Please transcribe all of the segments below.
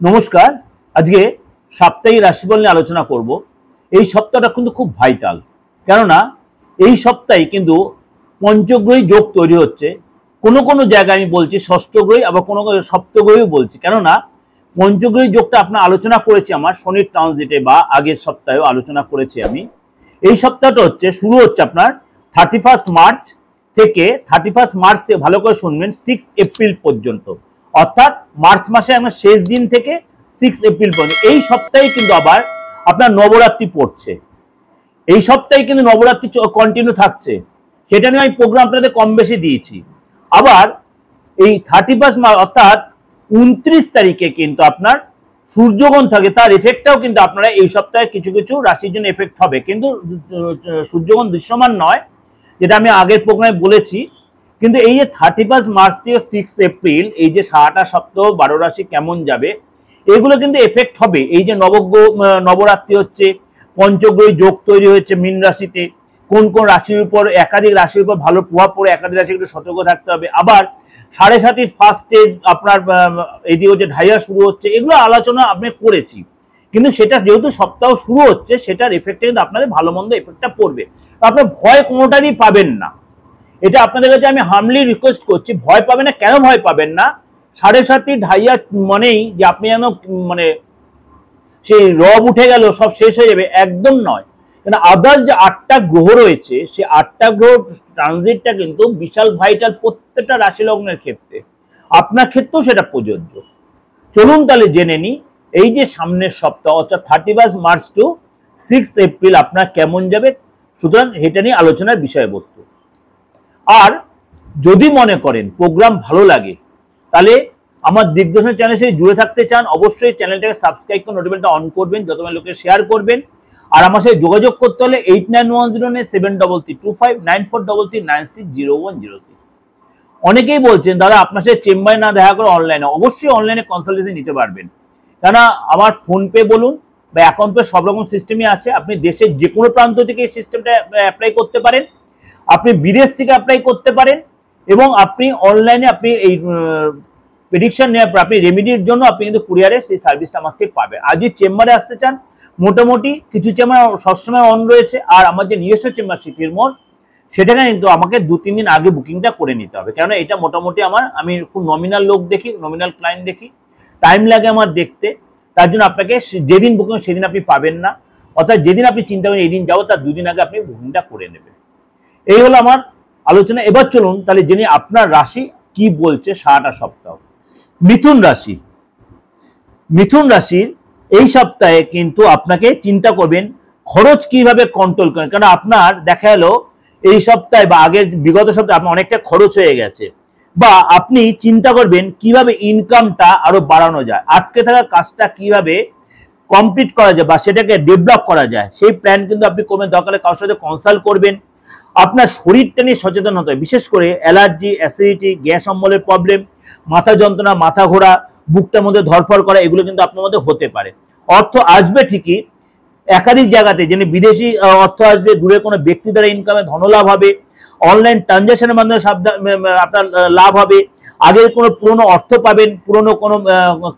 নমস্কার। আজকে সাপ্তাহিক রাশিফল নিয়ে আলোচনা করব। এই সপ্তাহটা কিন্তু খুব ভাইটাল, কেননা এই সপ্তাহে কিন্তু পঞ্চগ্রহী যোগ তৈরি হচ্ছে। কোনো কোনো জায়গায় আমি বলছি ষষ্ঠগ্রহী, আবার কোনো কোনো সপ্তগ্রহীও বলছি, কেননা পঞ্চগ্রহী যোগটা আপনার আলোচনা করেছি আমার শনির ট্রানজিটে, বা আগের সপ্তাহেও আলোচনা করেছি আমি। এই সপ্তাহটা শুরু হচ্ছে আপনার 31 মার্চ থেকে 31 মার্চ থেকে, ভালো করে শুনবেন, 6 এপ্রিল পর্যন্ত, অর্থাৎ মার্চ মাসে আমরা শেষ দিন থেকে 6 এপ্রিল পর্যন্ত। এই সপ্তাহে কিন্তু আবার আপনার নবরাত্রি পড়ছে। এই সপ্তাহে কিন্তু নবরাত্রি কন্টিনিউ থাকছে, সেটা নিয়ে আমি প্রোগ্রাম আপনাদের কম বেশি দিয়েছি। আবার এই 31 মার্চ অর্থাৎ 29 তারিখে কিন্তু আপনার সূর্যগ্রহণ থাকে, তার এফেক্টটাও কিন্তু আপনারা এই সপ্তাহে কিছু কিছু রাশির জন্য এফেক্ট হবে, কিন্তু সূর্যগ্রহণ দৃশ্যমান নয়, যেটা আমি আগের প্রোগ্রামে বলেছি। কিন্তু এই যে 31 মার্চ থেকে 6 এপ্রিল, এই যে সারাটা সপ্তাহ 12 রাশি কেমন যাবে, এগুলো কিন্তু এফেক্ট হবে। এই যে নবরাত্রি হচ্ছে, পঞ্চগ্রহী যোগ তৈরি হয়েছে মীন রাশিতে, কোন কোন রাশির উপর, একাধিক রাশির উপর ভালো প্রভাব পড়ে, একাধিক রাশি একটু সতর্ক থাকতে হবে। আবার 7.5 ফার্স্ট স্টেজ আপনার এদিকে হচ্ছে ঢাইয়া শুরু হচ্ছে, এগুলো আলোচনা আমি করেছি। কিন্তু সেটা যেহেতু সপ্তাহ শুরু হচ্ছে, সেটার এফেক্টে কিন্তু আপনাদের ভালো মন্দ এফেক্টটা পড়বে। আপনার ভয় কোনোটারই পাবেন না, এটা আপনাদের কাছে আমি হামলি রিকোয়েস্ট করছি। ভয় পাবেন না। কেন ভয় পাবেন না? 7.5 ঢাইয়া মানেই যে আপনি যেন মানে সেই রব উঠে গেল, সব শেষ হয়ে যাবে, একদম নয়। কারণ আদার্স যে 8টা গ্রহ রয়েছে, সেই 8টা গ্রহ ট্রানজিটটা কিন্তু বিশাল ভাইটাল প্রত্যেকটা রাশি লগ্নের ক্ষেত্রে, আপনার ক্ষেত্রেও সেটা প্রযোজ্য। চলুন তাহলে জেনে নিই এই যে সামনের সপ্তাহ, অর্থাৎ 31 মার্চ টু 6 এপ্রিল আপনার কেমন যাবে। সুতরাং এটা নিয়ে আলোচনার বিষয়বস্তু। আর যদি মনে করেন প্রোগ্রাম ভালো লাগে, তাহলে আমার দিগদর্শন চ্যানেলের সাথে জুড়ে থাকতে চান, অবশ্যই চ্যানেলটাকে সাবস্ক্রাইব করে নোটিফিকেশনটা অন করবেন, যত লোকে শেয়ার করবেন। আর আমার সাথে যোগাযোগ করতে হলে 8910733259 9433960106। অনেকেই বলছেন দাদা আপনার সাথে চেম্বারে না দেখা করে অনলাইনে। অবশ্যই অনলাইনে কনসালটেশন নিতে পারবেন, কেননা আমার ফোনপে বলুন বা অ্যাকাউন্ট পে সব রকম সিস্টেমই আছে। আপনি দেশের যে কোনো প্রান্ত থেকে এই সিস্টেমটা অ্যাপ্লাই করতে পারেন, আপনি বিদেশ থেকে অ্যাপ্লাই করতে পারেন, এবং আপনি অনলাইনে আপনি এই প্রেডিকশন নেওয়ার পর আপনি রেমেডির জন্য আপনি কিন্তু কুরিয়ারে সেই সার্ভিসটা আমার থেকে পাবেন। আর যদি চেম্বারে আসতে চান, মোটামুটি কিছু চেম্বার সবসময় অন রয়েছে, আর আমার যে নিজস্ব চেম্বার সিটির মোড়, সেটাকে কিন্তু আমাকে 2-3 দিন আগে বুকিংটা করে নিতে হবে, কেননা এটা মোটামুটি আমি খুব নমিনাল লোক দেখি, নমিনাল ক্লায়েন্ট দেখি, টাইম লাগে আমার দেখতে। তার জন্য আপনাকে যেদিন বুকিং সেদিন আপনি পাবেন না, অর্থাৎ যেদিন আপনি চিন্তা করেন এই দিন যাবো, তার 2 দিন আগে আপনি বুকিংটা করে নেবেন। এই হলো আমার আলোচনা। এবার চলুন তাহলে জেনে আপনার রাশি কি বলছে সারাটা সপ্তাহ। মিথুন রাশি। মিথুন রাশির এই সপ্তাহে কিন্তু আপনাকে চিন্তা করবেন খরচ কিভাবে কন্ট্রোল করেন, কারণ আপনার দেখা গেল এই সপ্তাহে বা আগের বিগত সপ্তাহে আপনার অনেকটা খরচ হয়ে গেছে, বা আপনি চিন্তা করবেন কিভাবে ইনকামটা আরো বাড়ানো যায়, আটকে থাকা কাজটা কিভাবে কমপ্লিট করা যায় বা সেটাকে ডেভেলপ করা যায়, সেই প্ল্যান কিন্তু আপনি করবেন। দরকারে কারোর সাথে কনসাল্ট করবেন। আপনার শরীরটা নিয়ে সচেতন হতে হবে, বিশেষ করে অ্যালার্জি, অ্যাসিডিটি, গ্যাস অম্বলের প্রবলেম, মাথা যন্ত্রণা, মাথা ঘোরা, বুকটার মধ্যে ধরফর করা, এগুলো কিন্তু আপনার মধ্যে হতে পারে। অর্থ আসবে ঠিকই একাধিক জায়গাতে, যেন বিদেশি অর্থ আসবে, দূরে কোনো ব্যক্তি দ্বারা ইনকামে ধনলাভ হবে, অনলাইন ট্রানজাকশনের মাধ্যমে আপনার লাভ হবে, আগের কোনো পুরনো অর্থ পাবেন, পুরনো কোনো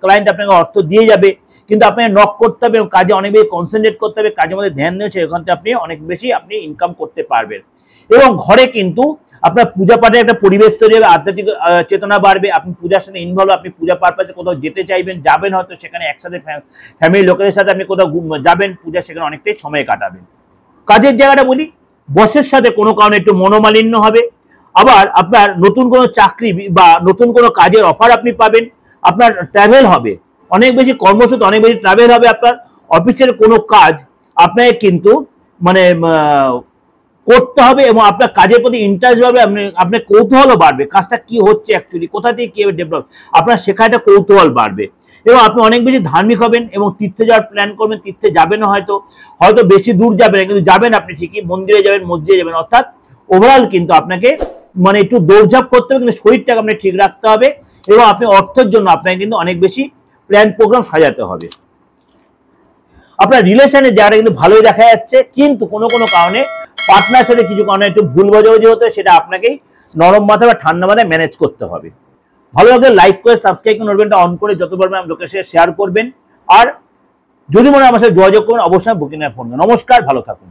ক্লায়েন্ট আপনাকে অর্থ দিয়ে যাবে, কিন্তু আপনাকে নক করতে হবে এবং কাজে অনেক বেশি কনসেন্ট্রেট করতে হবে, কাজের মধ্যে ধ্যান দিয়েছে, এখান থেকে আপনি অনেক বেশি আপনি ইনকাম করতে পারবেন। এবং ঘরে কিন্তু আপনার পূজা পাঠের একটা পরিবেশ তৈরি হবে, আধ্যাত্মিক চেতনা বাড়বে, আপনি পূজার সাথে ইনভলভ, আপনি পূজা পারপাসে কোথাও যেতে চাইবেন, যাবেন, হয়তো সেখানে একসাথে ফ্যামিলি লোকেদের সাথে আপনি কোথাও যাবেন, পূজা সেখানে অনেকটাই সময় কাটাবেন। কাজের জায়গাটা বলি, বসের সাথে কোনো কারণে একটু মনোমালিন্য হবে। আবার আপনার নতুন কোনো চাকরি বা নতুন কোনো কাজের অফার আপনি পাবেন। আপনার ট্রাভেল হবে, অনেক বেশি কর্মসূত্রে অনেক বেশি ট্রাভেল হবে। আপনার অফিসের কোনো কাজ আপনাকে কিন্তু মানে করতে হবে, এবং আপনার কাজের প্রতি ইন্টারেস্ট বাড়বে, আপনার কৌতূহলও বাড়বে, কাজটা কি হচ্ছে অ্যাকচুয়ালি, কোথা থেকে কিভাবে ডেভেলপ, আপনার শেখা একটা কৌতূহল বাড়বে। এবং আপনি অনেক বেশি ধার্মিক হবেন এবং তীর্থে যাওয়ার প্ল্যান করবেন। তীর্থে যাবেন, হয়তো হয়তো বেশি দূর যাবেন, কিন্তু যাবেন আপনি ঠিকই, মন্দিরে যাবেন, মসজিদে যাবেন। অর্থাৎ ওভারঅল কিন্তু আপনাকে মানে একটু দৌড়ঝাঁপ করতে হবে, কিন্তু শরীরটাকে আপনি ঠিক রাখতে হবে, এবং আপনি অর্থের জন্য আপনাকে কিন্তু অনেক বেশি প্ল্যান প্রোগ্রাম সাজাতে হবে। আপনার রিলেশনের জায়গাটা কিন্তু ভালোই দেখা যাচ্ছে, কিন্তু কোনো কোনো কারণে পার্টনার সাথে কিছু কারণে একটু ভুল বোঝাবুঝি হতে, সেটা আপনাকেই নরম মাথায় বা ঠান্ডা মাথায় ম্যানেজ করতে হবে। ভালো লাগলে লাইক করে সাবস্ক্রাইব করে নোটিফিকেশনটা অন করে যত পারবেন লোকের সাথে শেয়ার করবেন। আর যদি মনে হয় আমার সাথে যোগাযোগ করবেন অবশ্যই বুকিং এ ফোন করুন। নমস্কার, ভালো থাকুন।